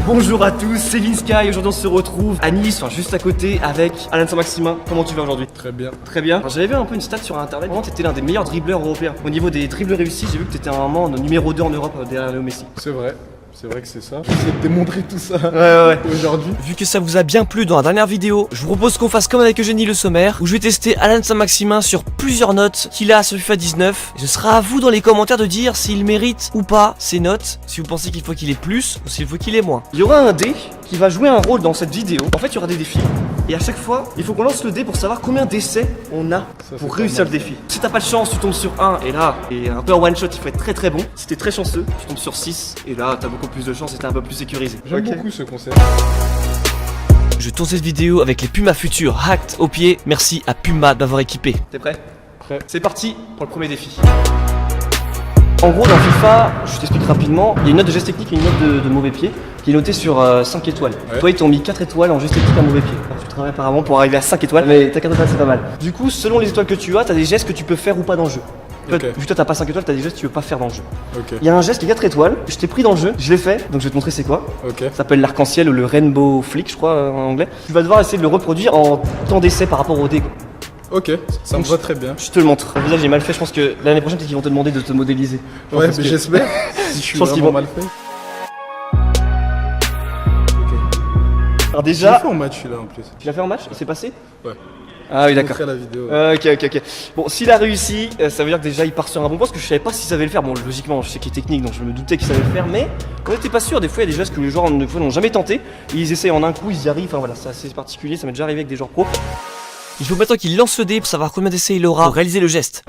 Bonjour à tous, c'est Vinska et aujourd'hui on se retrouve à Nice, enfin juste à côté avec Alan Saint-Maximin. Comment tu vas aujourd'hui? Très bien. Très bien. J'avais vu un peu une stat sur internet, vraiment t'étais l'un des meilleurs dribbleurs européens. Au niveau des dribbles réussis, j'ai vu que t'étais un moment numéro 2 en Europe derrière Léo Messi. C'est vrai que c'est ça. J'essaie de démontrer tout ça aujourd'hui. Vu que ça vous a bien plu dans la dernière vidéo, je vous propose qu'on fasse comme avec Eugénie Le Sommaire, où je vais tester Alan Saint-Maximin sur plusieurs notes qu'il a sur FIFA 19. Ce sera à vous dans les commentaires de dire s'il mérite ou pas ces notes, si vous pensez qu'il faut qu'il ait plus ou s'il faut qu'il ait moins. Il y aura un dé qui va jouer un rôle dans cette vidéo. En fait, il y aura des défis. Et à chaque fois, il faut qu'on lance le dé pour savoir combien d'essais on a pour réussir le défi. Si t'as pas de chance, tu tombes sur 1 et là, et un peu en one shot, il faut être très très bon. Si t'es très chanceux, tu tombes sur 6 et là, t'as beaucoup plus de chance et t'es un peu plus sécurisé. J'aime beaucoup ce concept. Je tourne cette vidéo avec les Puma Future hacked au pied. Merci à Puma d'avoir équipé. T'es prêt? Prêt. C'est parti pour le premier défi. En gros, dans FIFA, je t'explique rapidement, il y a une note de geste technique et une note de mauvais pied qui est notée sur 5 étoiles. Ouais. Toi, ils t'ont mis 4 étoiles en geste technique à mauvais pied. Alors, tu travailles apparemment pour arriver à 5 étoiles, mais t'as 4 étoiles, c'est pas mal. Du coup, selon les étoiles que tu as, t'as des gestes que tu peux faire ou pas dans le jeu. Ok. Vu que toi t'as pas 5 étoiles, t'as des gestes que tu veux pas faire dans le jeu. Ok. Il y a un geste qui est 4 étoiles, je t'ai pris dans le jeu, je l'ai fait, donc je vais te montrer c'est quoi. Ok. Ça s'appelle l'arc-en-ciel ou le rainbow flick, je crois en anglais. Tu vas devoir essayer de le reproduire en temps d'essai par rapport au dé. Ok. Ça me va très bien. Je te le montre. Le visage est mal fait, je pense que l'année prochaine peut-être qu'ils vont te demander de te modéliser. Ouais, Parce mais que- j'espère. Si je suis pense qu'ils vraiment vont- mal fait. Alors J'ai déjà, fait en match celui-là en plus. tu l'as fait en match? Il s'est passé? Ouais. Ah oui Je d'accord. montrerai la vidéo. Ok. Bon, s'il a réussi, ça veut dire que déjà il part sur un bon point parce que je savais pas s'il savait le faire. Bon, logiquement, je sais qu'il est technique donc je me doutais qu'il savait le faire, mais on était pas sûr. Des fois, il y a des gestes que les joueurs des fois, n'ont jamais tenté. Et ils essayent en un coup, ils y arrivent. Enfin voilà, c'est assez particulier. Ça m'est déjà arrivé avec des joueurs pro. Il faut maintenant qu'il lance le dé pour savoir combien d'essais il aura pour réaliser le geste.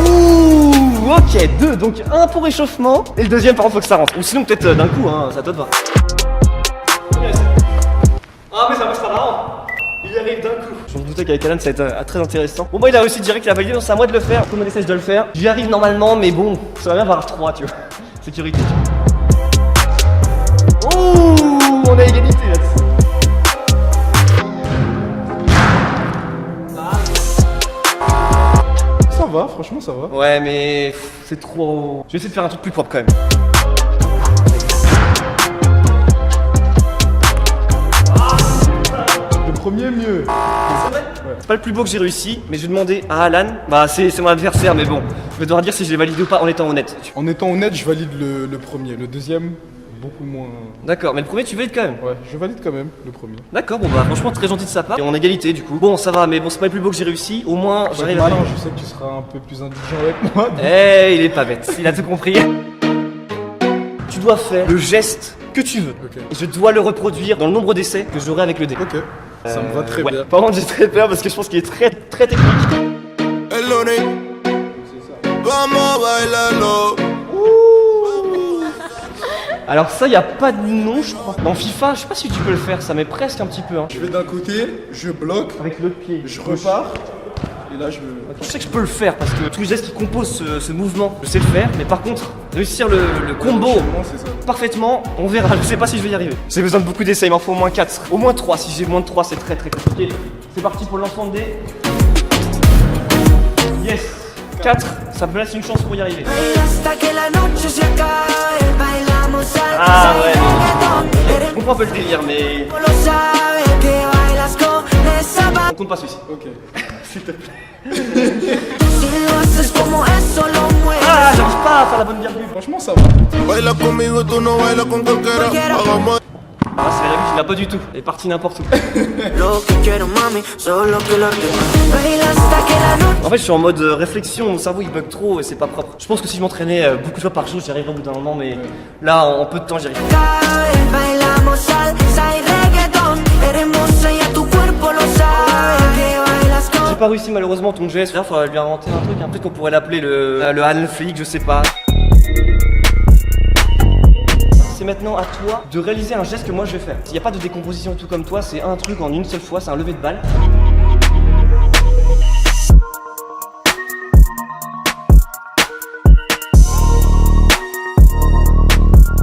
Ouh, ok, 2, donc un pour réchauffement et le deuxième par contre faut que ça rentre. Ou sinon peut-être d'un coup, hein, ça te va. Ah mais ça marche pas marrant. Il arrive d'un coup. Je me doutais qu'avec Alan ça va être très intéressant. Bon bah il a réussi direct, il a validé, donc c'est à moi de le faire. Comme on essaie de le faire. J'y arrive normalement mais bon, ça va bien avoir 3 tu vois. Sécurité. Ouh, on a égalité là-dessus. Ça va, franchement ça va. Ouais mais pff, c'est trop. Je vais essayer de faire un truc plus propre quand même. Le premier mieux. C'est pas le plus beau que j'ai réussi, mais je vais demander à Alan. Bah c'est mon adversaire, mais bon, je vais devoir dire si je l'ai validé ou pas en étant honnête. En étant honnête, je valide le premier. Le deuxième, beaucoup moins. D'accord, mais le premier tu valides quand même. Ouais, je valide quand même le premier. D'accord, bon bah franchement très gentil de sa part. Et en égalité du coup. Bon ça va, mais bon c'est pas le plus beau que j'ai réussi. Au moins j'arrive à. Malin, je sais que tu seras un peu plus indulgent avec moi. Eh, il est pas bête, il a tout compris. Tu dois faire le geste que tu veux. Ok. Et je dois le reproduire dans le nombre d'essais que j'aurai avec le dé. Ok. Ça me va très Ouais. bien. Par contre j'ai très peur parce que je pense qu'il est très très technique. El lunes, vamos a bailarlo. Alors ça y a pas de nom je crois. Dans FIFA, je sais pas si tu peux le faire, ça met presque un petit peu hein. Je vais d'un côté, je bloque, Avec l'autre pied. je repars. Et là, je me. Je sais que je peux le faire parce que tous les gestes qui composent ce mouvement, je sais le faire, mais par contre, réussir le combo L'enchaînement, c'est ça. parfaitement, on verra, je sais pas si je vais y arriver. J'ai besoin de beaucoup d'essais, il m'en faut au moins 4, au moins 3, si j'ai moins de 3 c'est très très compliqué. C'est parti pour le lancement de dés. Yes 4, ça me laisse une chance pour y arriver. Ah ouais, je comprends un peu le délire mais on compte pas celui-ci. Ok. S'il te plaît. Ah, j'arrive pas à faire la bonne virgule. Franchement, ça va. Baila conmigo, tú no bailas con cualquiera. Hagamos Ah, c'est la virgule, il l'a pas du tout. Elle est partie n'importe où. En fait, je suis en mode réflexion, mon cerveau il bug trop et c'est pas propre. Je pense que si je m'entraînais beaucoup de fois par jour, j'y arriverais au bout d'un moment, mais là, en peu de temps, j'y arrive. J'ai pas réussi malheureusement ton geste. Là, faudrait lui inventer un truc. Peut-être qu'on pourrait l'appeler le Alan Flick, je sais pas. C'est maintenant à toi de réaliser un geste que moi je vais faire. Il n'y a pas de décomposition et tout comme toi, c'est un truc en une seule fois, c'est un lever de balle.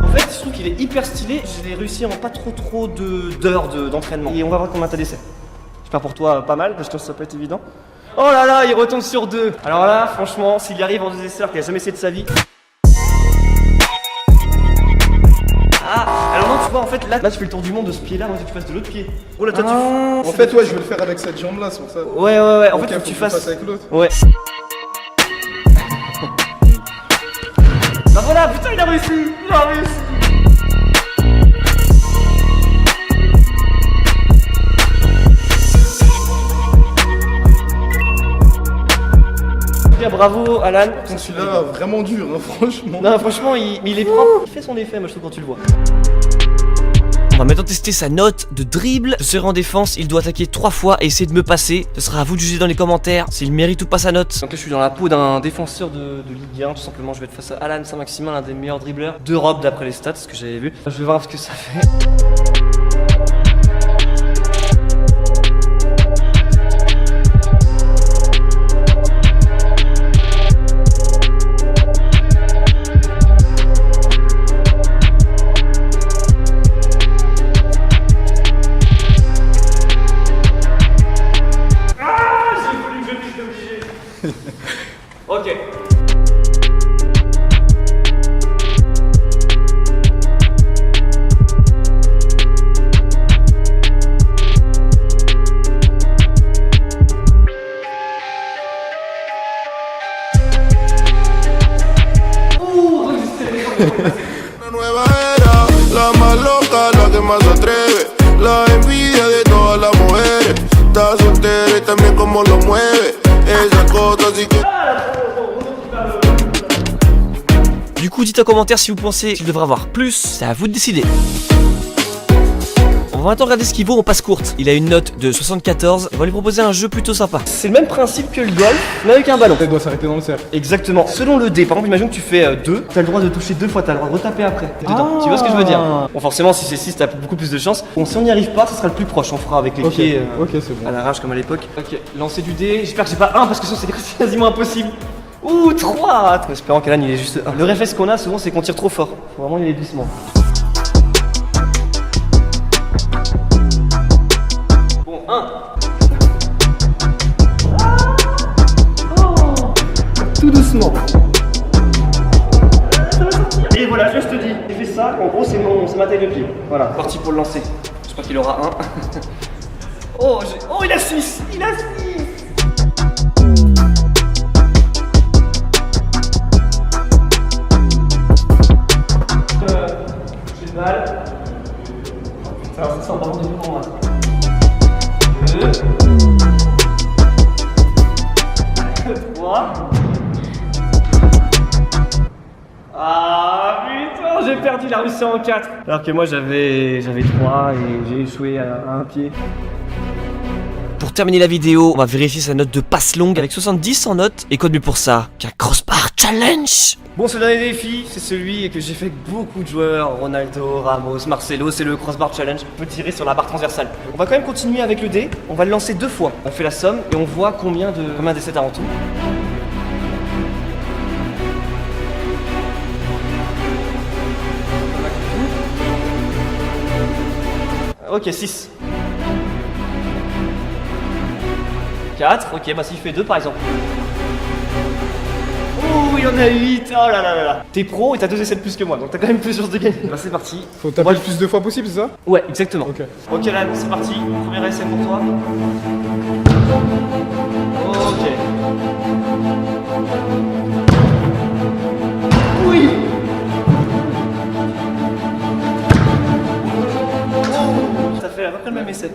En fait, je trouve qu'il est hyper stylé. Je l'ai réussi en pas trop d'heures d'entraînement. Et on va voir combien t'as d'essais. J'espère pour toi pas mal, parce que ça peut être évident. Oh là là, il retombe sur 2. Alors là, franchement, s'il y arrive en 2 essais alors qu'il a jamais essayé de sa vie. toi en fait là tu fais le tour du monde de ce pied là, moi tu fasses de l'autre pied. Oh là toi tu. En fait, ouais, je vais le faire avec cette jambe là, c'est pour ça. Ouais, en Ok, fait faut que tu fasses. avec l'autre. Ouais. Bah voilà, putain il a réussi. Bien, bravo Alan. Celui-là, vraiment dur, hein, franchement. Non franchement il est propre, il fait son effet moi je trouve quand tu le vois. On va maintenant tester sa note de dribble. Je serai en défense, il doit attaquer 3 fois et essayer de me passer. Ce sera à vous de juger dans les commentaires s'il mérite ou pas sa note. Donc là je suis dans la peau d'un défenseur de Ligue 1, tout simplement je vais être face à Alan Saint-Maximin, l'un des meilleurs dribbleurs d'Europe d'après les stats, ce que j'avais vu. Je vais voir ce que ça fait. Ok. Una nueva era, la más loca, la que más atreve, la envidia de todas las mujeres. Está soltera y también como lo mueve, esa cosa así que. Du coup, dites en commentaire si vous pensez qu'il devrait avoir plus. C'est à vous de décider. On va maintenant regarder ce qu'il vaut en passe courte. Il a une note de 74. On va lui proposer un jeu plutôt sympa. C'est le même principe que le golf, mais avec un ballon. Il doit s'arrêter dans le cercle. Exactement. Selon le dé, par exemple, imagine que tu fais 2, t'as le droit de toucher 2 fois, t'as le droit de retaper après. Dedans. Tu vois ce que je veux dire? Bon, forcément, si c'est 6, t'as beaucoup plus de chance. Bon, si on n'y arrive pas, ce sera le plus proche. On fera avec les pieds Ok, c'est bon. à l'arrache comme à l'époque. Ok, lancer du dé. J'espère que j'ai pas 1 parce que sinon c'est quasiment impossible. Ouh, 3. En espérant qu'Alan il est juste 1. Le réflexe qu'on a souvent, c'est qu'on tire trop fort. Faut vraiment y aller doucement. Bon, 1. Tout doucement. Et voilà, je te dis, j'ai fait ça, en gros c'est ma taille de pied. Voilà, parti pour le lancer. J'espère qu'il aura 1. Oh, il a 6. Il a 6. J'ai le balle. Alors ça sent pas bon pour moi. 2. 3. Ah putain, j'ai perdu la Russie en 4. Alors que moi j'avais 3 et j'ai échoué à un pied. Pour terminer la vidéo, on va vérifier sa note de passe longue avec 70 en note. Et quoi de mieux pour ça qu'un crossbar challenge? Bon, ce dernier défi, c'est celui que j'ai fait avec beaucoup de joueurs, Ronaldo, Ramos, Marcelo, c'est le crossbar challenge. On peut tirer sur la barre transversale. On va quand même continuer avec le dé, on va le lancer 2 fois. On fait la somme et on voit combien d'essais t'as en tout. Ok, 6. 4, ok, bah s'il fait 2 par exemple. Oh, il y en a 8, oh là là là là. T'es pro et t'as 2 essais de plus que moi, donc t'as quand même plus de chance de gagner. Bah c'est parti. Faut taper le plus de fois possible, c'est ça? Ouais, exactement. Ok. Ok là, c'est parti. Premier essai pour toi. Ok. Oui. Oh, ça fait à peu près le même essai.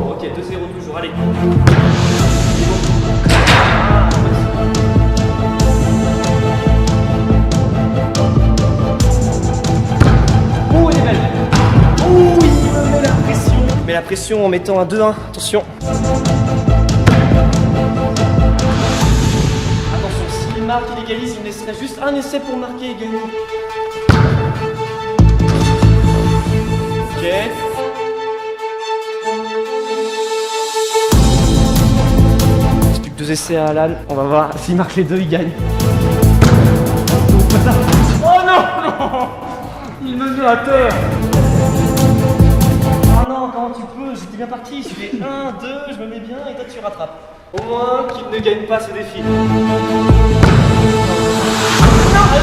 Ok, 2-0 toujours, allez. Oh, elle est belle. Oh, il me met la pression. Mais la pression en mettant un 2-1, attention. Attention, s'il marque, il égalise, il me laisserait juste un essai pour marquer et gagner. Ok. C'est plus que 2 essais à Alan. On va voir s'il marque les 2, il gagne. Oh non, non. Il me met à terre. Ah non, comment tu peux? J'étais bien parti. Je fais 1, 2, je me mets bien et toi tu rattrapes. Au moins qu'il ne gagne pas ce défi. Non,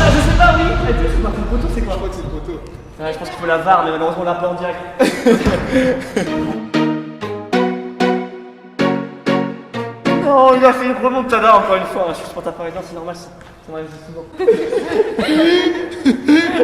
je sais pas, oui. C'est pas ton poteau, c'est quoi? Je crois que c'est le poteau. Ouais, je pense qu'il faut la VAR, mais malheureusement on l'a pas en direct. Oh, il a fait une remontada encore une fois. Je suis sur ta parole, non, c'est normal, ça m'arrive souvent.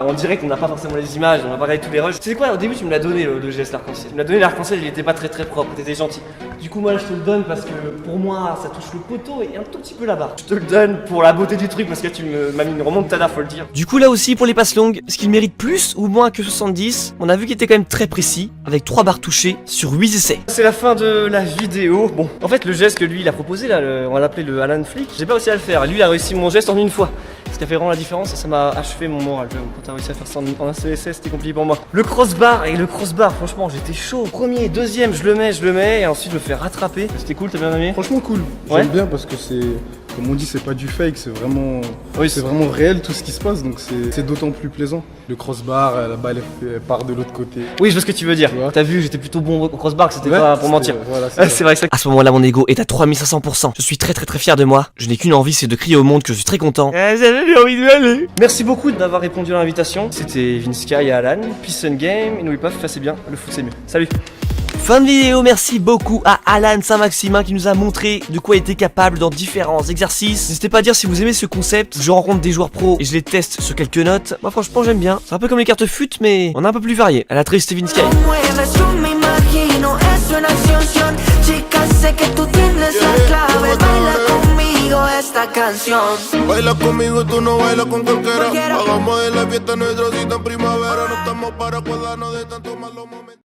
En direct, on n'a pas forcément les images, on va pas regarder tous les rushs. Tu sais quoi, au début, tu me l'as donné le geste l'arc-en-ciel. Tu me l'as donné l'arc-en-ciel, il était pas très propre, t'étais gentil. Du coup, moi, je te le donne parce que pour moi, ça touche le poteau et un tout petit peu la barre. Je te le donne pour la beauté du truc parce que tu m'as mis une remontada, faut le dire. Du coup là aussi pour les passes longues, est-ce qu'il mérite plus ou moins que 70? On a vu qu'il était quand même très précis, avec 3 barres touchées sur 8 essais. C'est la fin de la vidéo. Bon, en fait, le geste que lui, il a proposé, là, on va l'appeler le Alan Flick, j'ai pas réussi à le faire. Lui, il a réussi mon geste en une fois. Ce qui a fait vraiment la différence et ça m'a achevé mon moral. Quand t'as réussi à faire ça en un seul essai, c'était compliqué pour moi. Le crossbar, franchement, j'étais chaud. Premier, deuxième, je le mets et ensuite je me fais rattraper. C'était cool, t'as bien aimé? Franchement cool. Ouais. J'aime bien parce que c'est, comme on dit, c'est pas du fake, c'est vraiment, Oui, c'est vraiment réel tout ce qui se passe, donc c'est d'autant plus plaisant. Le crossbar, la balle elle part de l'autre côté. Oui, je vois ce que tu veux dire. Tu vois. T'as vu, j'étais plutôt bon au crossbar, c'était Ouais, pas pour c'était- mentir. Voilà, c'est C'est vrai que ça. À ce moment-là mon ego est à 3500%. Je suis très fier de moi. Je n'ai qu'une envie, c'est de crier au monde que je suis très content. J'avais envie de aller. Merci beaucoup d'avoir répondu à l'invitation. C'était Vinska et Alan. Peace and game. Et n'oubliez pas, c'est bien. Le foot c'est mieux. Salut. Fin de vidéo, merci beaucoup à Alan Saint-Maximin qui nous a montré de quoi il était capable dans différents exercices. N'hésitez pas à dire si vous aimez ce concept. Je rencontre des joueurs pros et je les teste sur quelques notes. Moi franchement j'aime bien. C'est un peu comme les cartes fut mais on est un peu plus varié. À la triste Vinska. Baila conmigo, tú no bailas con cualquiera. Hagamos de la fiesta nuestra cita en primavera. No estamos para acordarnos de tantos malos momentos.